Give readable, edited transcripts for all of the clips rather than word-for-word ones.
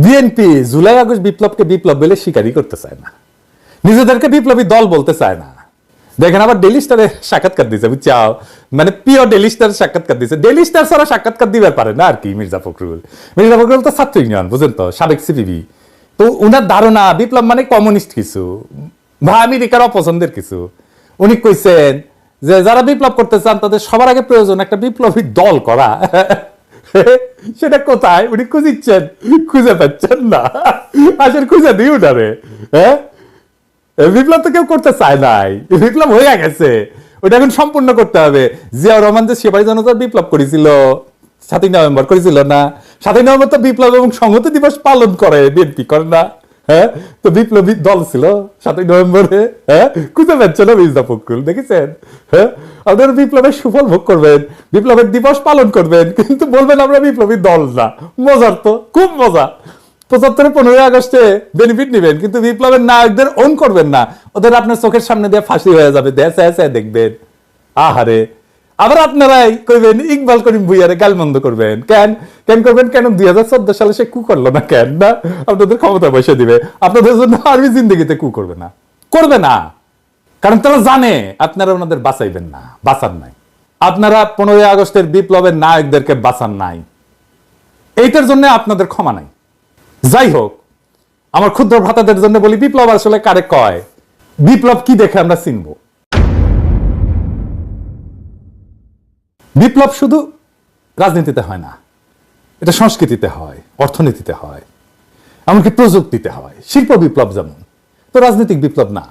BNP July August বিপ্লবকে বিপ্লব বলে স্বীকারই করতে চায় না, নিজেদেরকে বিপ্লবী দল বলতে চায় না। দেখেন আবার ডেইলি স্টারে সাক্ষাৎকার দিচ্ছে, বুঝছাও, মানে পিও ডেইলি স্টার সাক্ষাৎকার দিচ্ছে। ডেইলি স্টার ছাড়া সাক্ষাৎকার দিবার পারে না আর কি মির্জা ফখরুল। মির্জা ফখরুল তো ছাত্র ইউনিয়ন, বুঝেন তো, সাবেক সিপিবি। তো উনার ধারণা বিপ্লব মানে কমিউনিস্ট কিছু বা আমেরিকার অপছন্দের কিছু। উনি কইছেন যে যারা বিপ্লব করতে চান তাদের সবার আগে প্রয়োজন একটা বিপ্লবী দল করা। সেটা কোথায় উনি খুঁজিচ্ছেন, খুঁজে পাচ্ছেন না। আসলে খুঁজে দিই উনারে। হ্যাঁ, বিপ্লব তো কেউ করতে চায় নাই, বিপ্লব হয়ে গেছে, ওটা এখন সম্পূর্ণ করতে হবে। জিয়াউর রহমান যে সেবাই জনতার বিপ্লব করেছিল 7ই নভেম্বর, করেছিল না? 7ই নভেম্বর তো বিপ্লব এবং সংহতি দিবস পালন করে, বিএনপি করে না? হ্যাঁ, তো বিপ্লবী দল ছিল 7ই নভেম্বরে। হ্যাঁ, খুঁজে পাচ্ছে না মির্জা ফখরুল, দেখেছেন? হ্যাঁ, আপনারা বিপ্লবের সুফল ভোগ করবেন, বিপ্লবের দিবস পালন করবেন, কিন্তু বলবেন আমরা বিপ্লবী দল না। মজার তো, খুব মজা। 75 15ই আগস্টে বেনিফিট নেবেন, কিন্তু বিপ্লবের নায়কদের ওন করবেন না। ওদের আপনার চোখের সামনে দিয়ে ফাঁসি হয়ে যাবে, দেখবেন। আহারে, আবার আপনারাই কইবেন ইকবাল করিম ভুইয়ারে গালমন্দ করবেন। কেন কেন করবেন? কেন 2014 সালে সে কু করলো না? কেন না আপনাদের ক্ষমতা বসে দিবে, আপনাদের জন্য আরবি জিন্দগিতে কু করবে না, করবে না। কারণ তারা জানে আপনারা ওনাদের বাঁচাইবেন না, বাঁচান নাই। আপনারা 15ই আগস্টের বিপ্লবের নায়কদেরকে বাঁচান নাই, এইটার জন্য আপনাদের ক্ষমা নাই। যাই হোক, আমার ক্ষুদ্র ভ্রাতাদের জন্য বলি, বিপ্লব আসলে কারে কয়, বিপ্লব কি দেখে আমরা চিনব? বিপ্লব শুধু রাজনীতিতে হয় না, এটা সংস্কৃতিতে হয়, অর্থনীতিতে হয়, এমনকি প্রযুক্তিতে হয়। শিল্প বিপ্লব যেমন, তো রাজনৈতিক বিপ্লব না।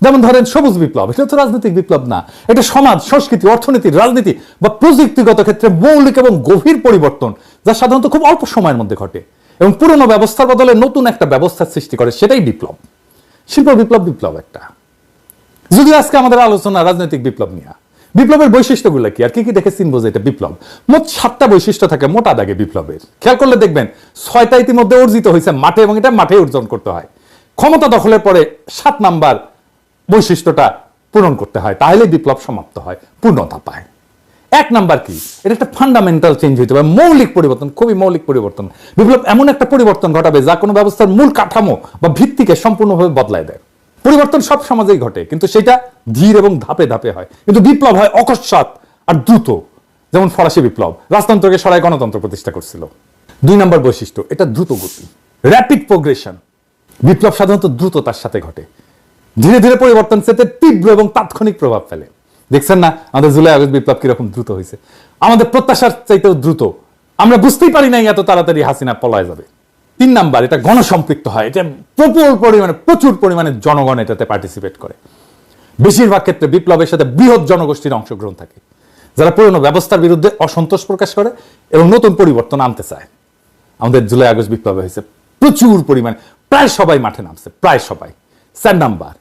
যেমন ধরেন সবুজ বিপ্লব, এটা তো রাজনৈতিক বিপ্লব না, এটা সমাজ, সংস্কৃতি, অর্থনীতি, রাজনীতি বা প্রযুক্তিগত ক্ষেত্রে মৌলিক এবং গভীর পরিবর্তন, যা সাধারণত খুব অল্প সময়ের মধ্যে ঘটে এবং পুরনো ব্যবস্থার বদলে নতুন একটা ব্যবস্থার সৃষ্টি করে, সেটাই বিপ্লব। শিল্প বিপ্লব বিপ্লব একটা। যদি আজকে আমাদের আলোচনা রাজনৈতিক বিপ্লব নিয়ে, বিপ্লবের বৈশিষ্ট্যগুলো কি আর কি কি দেখে চিনবো যে এটা বিপ্লব? মোট 7টা বৈশিষ্ট্য থাকে মোটা দাগে বিপ্লবের। খেয়াল করলে দেখবেন 6টা ইতিমধ্যে অর্জিত হয়েছে মাঠে, এবং এটা মাঠে অর্জন করতে হয়। ক্ষমতা দখলের পরে 7 নাম্বার বৈশিষ্ট্যটা পূরণ করতে হয়, তাহলে বিপ্লব সমাপ্ত হয়, পূর্ণতা পায়। 1 নাম্বার কি? এটা একটা ফান্ডামেন্টাল চেঞ্জ হইতে হবে, মৌলিক পরিবর্তন, খুবই মৌলিক পরিবর্তন। বিপ্লব এমন একটা পরিবর্তন ঘটাবে যা কোনো ব্যবস্থার মূল কাঠামো বা ভিত্তিকে সম্পূর্ণভাবে বদলায় দেয়। পরিবর্তন সব সমাজেই ঘটে, কিন্তু সেটা ধীর এবং ধাপে ধাপে হয়। কিন্তু বিপ্লব হয় অকস্মাৎ আর দ্রুত, যেমন ফরাসি বিপ্লব রাজতন্ত্রকে সরায় গণতন্ত্র প্রতিষ্ঠা করছিল। 2 নাম্বার বৈশিষ্ট্য, এটা দ্রুত গতি, র্যাপিড প্রোগ্রেশন। বিপ্লব সাধারণত দ্রুততার সাথে ঘটে, ধীরে ধীরে পরিবর্তন সেতে তীব্র এবং তাৎক্ষণিক প্রভাব ফেলে। দেখছেন না আমাদের জুলাই আগস্ট বিপ্লব কিরকম দ্রুত হয়েছে? আমাদের প্রত্যাশার চাইতেও দ্রুত। আমরা বুঝতেই পারি নাই এত তাড়াতাড়ি হাসিনা পলায় যাবে। 3 নাম্বার, এটা গণসম্পৃক্ত হয়, এটা প্রচুর পরিমাণে জনগণ এটাতে পার্টিসিপেট করে। বেশিরভাগ ক্ষেত্রে বিপ্লবের সাথে বৃহৎ জনগোষ্ঠীর অংশগ্রহণ থাকে, যারা পুরনো ব্যবস্থার বিরুদ্ধে অসন্তোষ প্রকাশ করে এবং নতুন পরিবর্তন আনতে চায়। আমাদের জুলাই আগস্ট বিপ্লবে হয়েছে প্রচুর পরিমাণে, প্রায় সবাই মাঠে নামছে, প্রায় সবাই। 4 নাম্বার,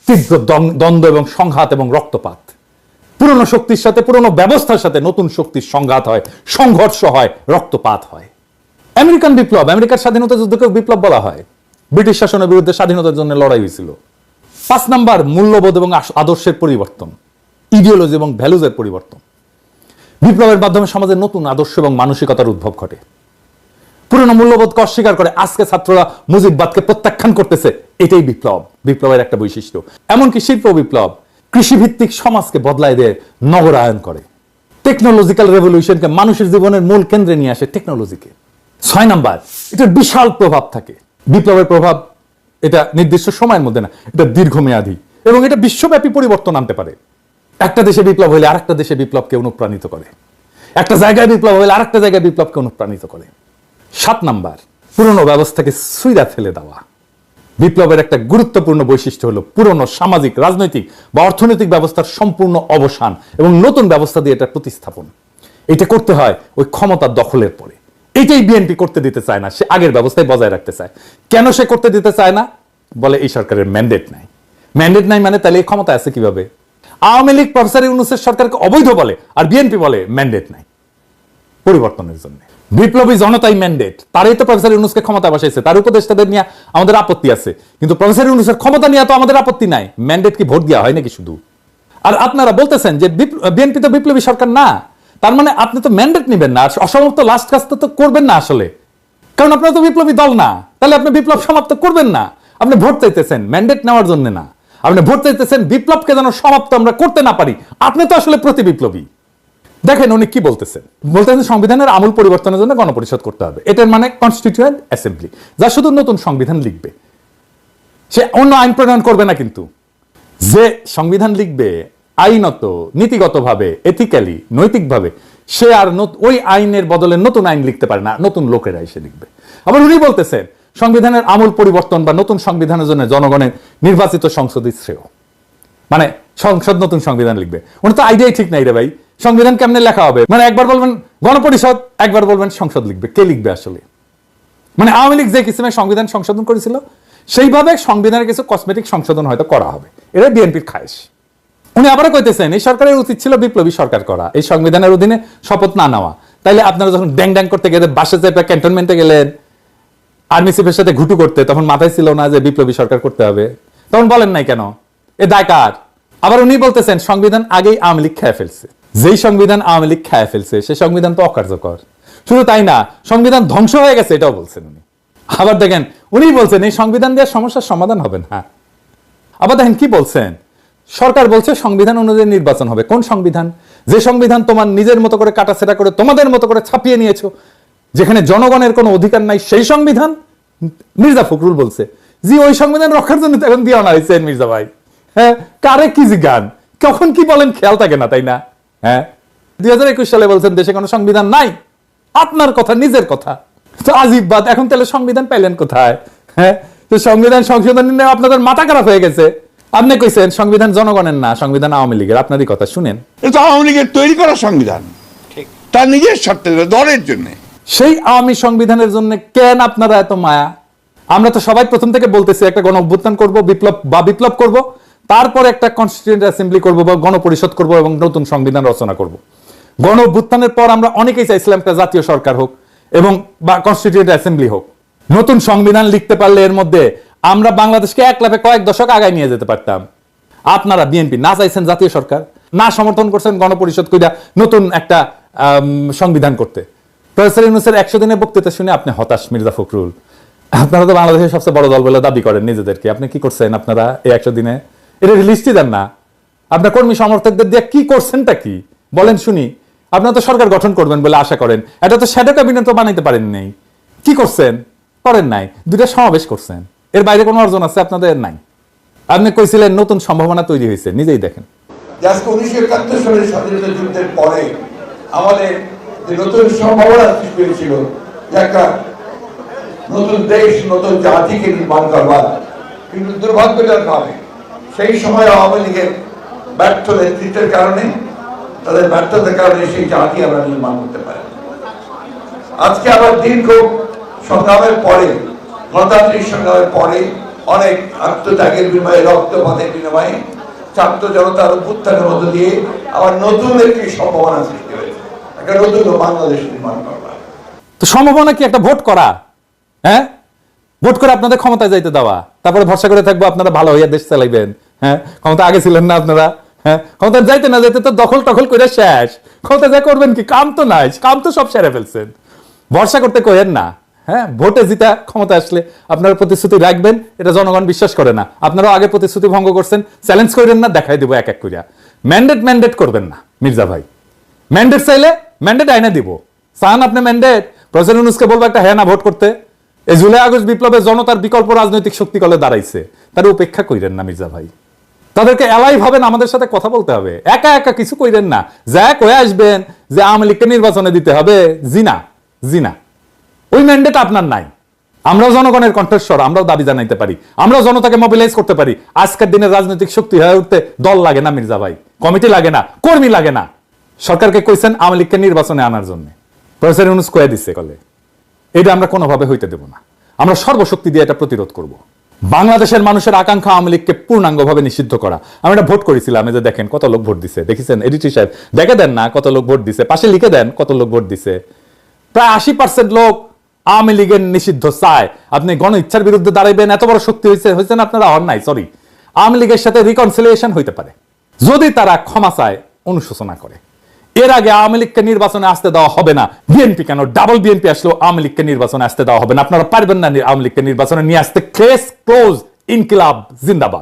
তীব্র দ্বন্দ্ব এবং সংঘাত এবং রক্তপাত। পুরনো শক্তির সাথে, পুরনো ব্যবস্থার সাথে নতুন শক্তির সংঘাত হয়, সংঘর্ষ হয়, রক্তপাত হয়। আমেরিকান বিপ্লব, আমেরিকার স্বাধীনতা যুদ্ধকে বিপ্লব বলা হয়। ব্রিটিশ শাসনের বিরুদ্ধে স্বাধীনতার জন্য লড়াই হয়েছিল। 5 নাম্বার, মূল্যবোধ এবং আদর্শের পরিবর্তন, ইডিওলজি এবং ভ্যালুজের পরিবর্তন। বিপ্লবের মাধ্যমে সমাজের নতুন আদর্শ এবং মানসিকতার উদ্ভব ঘটে। পুরনো মূল্যবোধকে অস্বীকার করে আজকে ছাত্ররা মুজিববাদকে প্রত্যাখ্যান করতেছে, এটাই বিপ্লব, বিপ্লবের একটা বৈশিষ্ট্য। এমনকি শিল্প বিপ্লব কৃষিভিত্তিক সমাজকে বদলায় দেয়, নগরায়ন করে। টেকনোলজিক্যাল রেভলিউশনকে মানুষের জীবনের মূল কেন্দ্রে নিয়ে আসে, টেকনোলজিকে। 6 নাম্বার, এটার বিশাল প্রভাব থাকে। বিপ্লবের প্রভাব এটা নির্দিষ্ট সময়ের মধ্যে না, এটা দীর্ঘমেয়াদী এবং এটা বিশ্বব্যাপী পরিবর্তন আনতে পারে। একটা দেশে বিপ্লব হলে আরেকটা দেশে বিপ্লবকে অনুপ্রাণিত করে, একটা জায়গায় বিপ্লব হলে আরেকটা জায়গায় বিপ্লবকে অনুপ্রাণিত করে। 7 নাম্বার, পুরনো ব্যবস্থাকে ছুঁইড়া ফেলে দেওয়া। বিপ্লবের একটা গুরুত্বপূর্ণ বৈশিষ্ট্য হলো পুরনো সামাজিক, রাজনৈতিক বা অর্থনৈতিক ব্যবস্থার সম্পূর্ণ অবসান এবং নতুন ব্যবস্থা দিয়ে এটা প্রতিস্থাপন। এটা করতে হয় ওই ক্ষমতার দখলের পরে। এটাই বিএনপি করতে দিতে চায় না, সে আগের ব্যবস্থায় বজায় রাখতে চায়। কেন সে করতে দিতে চায় না? বলে এই সরকারের ম্যান্ডেট নাই। ম্যান্ডেট নাই মানে তাহলে এই ক্ষমতা আছে কিভাবে? আওয়ামী লীগ প্রফেসর ইউনূসের সরকারকে অবৈধ বলে, আর বিএনপি বলে ম্যান্ডেট নাই পরিবর্তনের জন্য। বিপ্লবী জনতাই ম্যান্ডেট, তারাই তো প্রফেসর ইউনূসকে ক্ষমতা বসাইছে, তার উপদেষ্টাদের নিয়ে আমাদের আপত্তি আছে, কিন্তু প্রফেসর ইউনূসের ক্ষমতা নিয়ে তো আমাদের আপত্তি নাই। ম্যান্ডেট কি ভোট দেওয়া হয় নাকি শুধু? আর আপনারা বলতেছেন যে বিএনপি তো বিপ্লবী সরকার না, তার মানে আপনি তো ম্যান্ডেট নেবেন না, আর অসমাপ্ত লাস্ট কাজটা তো করবেন না। আসলে কারণ আপনারা তো বিপ্লবী দল না, তাহলে আপনি বিপ্লব সমাপ্ত করবেন না। আপনি ভোট চাইতেছেন ম্যান্ডেট নেওয়ার জন্য না, আপনি ভোট চাইতেছেন বিপ্লবকে যেন সমাপ্ত আমরা করতে না পারি। আপনি তো আসলে প্রতি বিপ্লবী। দেখেন উনি কি বলতেছেন, সংবিধানের আমূল পরিবর্তনের জন্য গণপরিষদ করতে হবে। এটার মানে কনস্টিটিউয়েন্ট অ্যাসেম্বলি, যা শুধু নতুন সংবিধান লিখবে, সে অন্য আইন প্রণয়ন করবে না। কিন্তু যে সংবিধান লিখবে আইনত, নীতিগতভাবে, এথিক্যালি, নৈতিকভাবে, সে আর ওই আইনের বদলে নতুন আইন লিখতে পারে না, নতুন লোকেরা এসে লিখবে। আবার উনি বলতেছেন সংবিধানের আমূল পরিবর্তন বা নতুন সংবিধানের জন্য জনগণের নির্বাচিত সংসদই শ্রেয়, মানে সংসদ নতুন সংবিধান লিখবে। উনি তো আইডিয়াই ঠিক নাই রে ভাই, সংবিধান কেমনে লেখা হবে? মানে একবার বলবেন গণপরিষদ, একবার বলবেন সংসদ লিখবে। কে লিখবে আসলে? মানে আওয়ামী লীগ যে কিসিমে সংবিধান সংশোধন করেছিল সেইভাবে সংবিধানের কিছু কসমেটিক সংশোধন হয়তো করা হবে, এটা বিএনপির খায়েশ। উনি আবারও কইতেছেন এই সরকারের উচিত ছিল বিপ্লবী সরকার করা, এই সংবিধানের অধীনে শপথ না নেওয়া। তাইলে আপনারা যখন ড্যাং ড্যাং করতে গেলেন, বাসে চেপে ক্যান্টনমেন্টে গেলেন আর্মি চিফের সাথে ঘুটু করতে, তখন মাথায় ছিল না যে বিপ্লবী সরকার করতে হবে? তখন বলেন নাই কেন? এ দায় কার? আবার উনি বলতেছেন সংবিধান আগেই আওয়ামী লীগ খেয়ে ফেলছে। যেই সংবিধান আওয়ামী লীগ খেয়ে ফেলছে সে সংবিধান তো অকার্যকর। শুধু তাই না, সংবিধান ধ্বংস হয়ে গেছে, এটাও বলছেন উনি। আবার দেখেন উনি বলছেন এই সংবিধান দিয়ে সমস্যার সমাধান হবে না। আবার দেখেন কি বলছেন, সরকার বলছে সংবিধান অনুযায়ী নির্বাচন হবে। কোন সংবিধান? যে সংবিধান তোমার নিজের মতো করে কাটাছেড়া করে তোমাদের মতো করে ছাপিয়ে নিয়েছো, যেখানে জনগণের কোনো অধিকার নাই, সেই সংবিধান? মির্জা ফখরুল বলছে জি ওই সংবিধান রক্ষার জন্য এখন দিয়ে আনা হয়েছে। মির্জা ভাই, হ্যাঁ, কারে কি জিজ্ঞান, কখন কি বলেন খেয়াল থাকে না, তাই না? হ্যাঁ, 2021 সালে বলছেন দেশে কোনো সংবিধান নাই। আপনার কথা, নিজের কথা তো আজীব বাদ। এখন তাহলে সংবিধান পাইলেন কোথায়? হ্যাঁ, তো সংবিধান সংশোধন নিয়ে আপনাদের মাথা খারাপ হয়ে গেছে। আপনি কইছেন সংবিধান জনগণের না, সংবিধান আওয়ামী লীগের। আপনারই কথা শুনেন, এটা আওয়ামী লীগের তৈরি করা সংবিধান, তার নিজের স্বার্থে, দলের জন্য। সেই আওয়ামী সংবিধানের জন্য কেন আপনারা এত মায়া? আমরা তো সবাই প্রথম থেকে বলতেছি একটা গণ অভ্যুত্থান করবো, বিপ্লব করব, তারপর একটা কনস্টিটিউয়েন্ট অ্যাসেম্বলি করব বা গণপরিষদ করব এবং নতুন সংবিধান রচনা করব। গণ অভ্যুত্থানের পর আমরা অনেকেই চাইছিলাম একটা জাতীয় সরকার হোক এবং বা কনস্টিটিউয়েন্ট অ্যাসেম্বলি হোক। নতুন সংবিধান লিখতে পারলে এর মধ্যে আমরা বাংলাদেশকে এক লাফে কয়েক দশক আগায় নিয়ে যেতে পারতাম। আপনারা বিএনপি না চাইছেন জাতীয় সরকার, না সমর্থন করছেন গণপরিষদ কইরা নতুন একটা সংবিধান করতে। প্রফেসর ইউনূসের 100 দিনের বক্তৃতা শুনে আপনি হতাশ মির্জা ফখরুল। আপনারা তো বাংলাদেশের সবচেয়ে বড় দল বলে দাবি করেন নিজেদেরকে। আপনি কি করছেন আপনারা এই 100 দিনে? এটা লিস্টই দেন না। আপনার কর্মী সমর্থকদের দিয়ে কি করছেনটা কি বলেন শুনি। আপনারা তো সরকার গঠন করবেন বলে আশা করেন, এটা তো শ্যাডো ক্যাবিনেট তো বানাইতে পারেন নাই। কি করছেন? করেন নাই। 2টা সমাবেশ করছেন, এর বাইরে কোনো অর্জন আছে আপনাদের? নাই। আপনি কইছিলেন নতুন সম্ভাবনা তৈরি হয়েছে, নিজেই দেখেন। 1971 সালের স্বাধীনতা যুদ্ধের পরে আমাদের যে নতুন সম্ভাবনা সৃষ্টি হয়েছিল, একটা নতুন দেশ, নতুন জাতিকে নির্মাণ করবার, কিন্তু দুর্ভাগ্যজনকভাবে সেই সময় আওয়ামী লীগের ব্যর্থ নেতৃত্বের কারণে, তাদের ব্যর্থতার কারণে সেই জাতি আমরা নির্মাণ করতে পারি। আজকে আবার দীর্ঘ সংগ্রামের পরে, গণতান্ত্রিক সংগ্রামের পরে, অনেক আত্মত্যাগের বিনিময়ে, রক্তপাতের বিনিময়ে, ছাত্র জনতার অভ্যুত্থানের মধ্য দিয়ে আবার নতুন একটি সম্ভাবনা সৃষ্টি হয়েছে, একটা নতুন বাংলাদেশ নির্মাণ করবার। তো সম্ভাবনা কি একটা ভোট করা? হ্যাঁ, ভোট করে আপনাদের ক্ষমতায় যাইতে দেওয়া, তারপরে ভরসা করে থাকবো আপনারা ভালো হইয়া দেশ চালাইবেন। হ্যাঁ, ক্ষমতা আগে ছিলেন না আপনারা? হ্যাঁ, ক্ষমতা যাইতে না যাইতে তো দখল টখল করে শেষ। ক্ষমতা যা করবেন কি? কাম তো নাই, কাম তো সব সেরে ফেলছেন। ভরসা করতে কইেন না। হ্যাঁ, ভোটে জিতা ক্ষমতা আসলে আপনারা প্রতিশ্রুতি রাখবেন, এটা জনগণ বিশ্বাস করে না। আপনারাও আগে প্রতিশ্রুতি ভঙ্গ করছেন, চ্যালেঞ্জ করেন না, দেখাই দিব এক এক করিয়া। ম্যান্ডেট করবেন না মির্জা ভাই। ম্যান্ডেট চাইলে ম্যান্ডেট আইনা দিব। চান আপনি ম্যান্ডেট? প্রফেসর ইউনূসকে বলবো একটা হ্যাঁ না ভোট করতে। এই জুলাই আগস্ট বিপ্লবে জনতার বিকল্প রাজনৈতিক শক্তি কলে দাঁড়াইছে, তার উপেক্ষা কইরেন না মির্জা ভাই। তাদেরকে এলাই ভাবেন আমাদের সাথে কথা বলতে হবে, একা একা কিছু কইরেন না। যা কয়ে আসবেন যে আওয়ামী লীগকে নির্বাচনে দিতে হবে, জিনা ওই ম্যান্ডেট আপনার নাই। আমরাও জনগণের কণ্ঠস্বর, আমরাও দাবি জানাইতে পারি, আমরাও জনতাকে মোবিলাইজ করতে পারি। আজকের দিনে রাজনৈতিক শক্তি হয়ে উঠতে দল লাগে না মির্জা ভাই, কমিটি লাগে না, কর্মী লাগে না। সরকারকে কইছেন আওয়ামী লীগকে নির্বাচনে আনার জন্য, প্রফেসর ইউনূস কয়ে দিচ্ছে কলে। এটা আমরা কোনোভাবে হইতে দেব না। আমরা সর্বশক্তি দিয়ে এটা প্রতিরোধ করব। বাংলাদেশের মানুষের আকাঙ্ক্ষা আওয়ামী লীগকে পূর্ণাঙ্গভাবে নিষিদ্ধ করা। আমি এটা ভোট করেছিলাম, এই যে দেখেন কত লোক ভোট দিছে, দেখেছেন এডিটর সাহেব? দেখে দেন না কত লোক ভোট দিছে, পাশে লিখে দেন কত লোক ভোট দিছে। প্রায় 80% লোক আওয়ামী লীগের নিষিদ্ধ চায়। আপনি গণ ইচ্ছার বিরুদ্ধে দাঁড়াইবেন, এত বড় শক্তি হয়েছেন আপনারা? হন নাই, সরি। আওয়ামী লীগের সাথে রিকনসিলিয়েশন হইতে পারে যদি তারা ক্ষমা চায়, অনুশোচনা করে। এর আগে আওয়ামী লীগকে নির্বাচনে আসতে দেওয়া হবে না। বিএনপি কেন, ডাবল বিএনপি আসলেও আওয়ামী লীগকে নির্বাচনে আসতে দেওয়া হবে না। আপনারা পারবেন না আওয়ামী লীগকে নির্বাচনে নিয়ে আসতে। Case close. ইনকিলাব জিন্দাবাদ।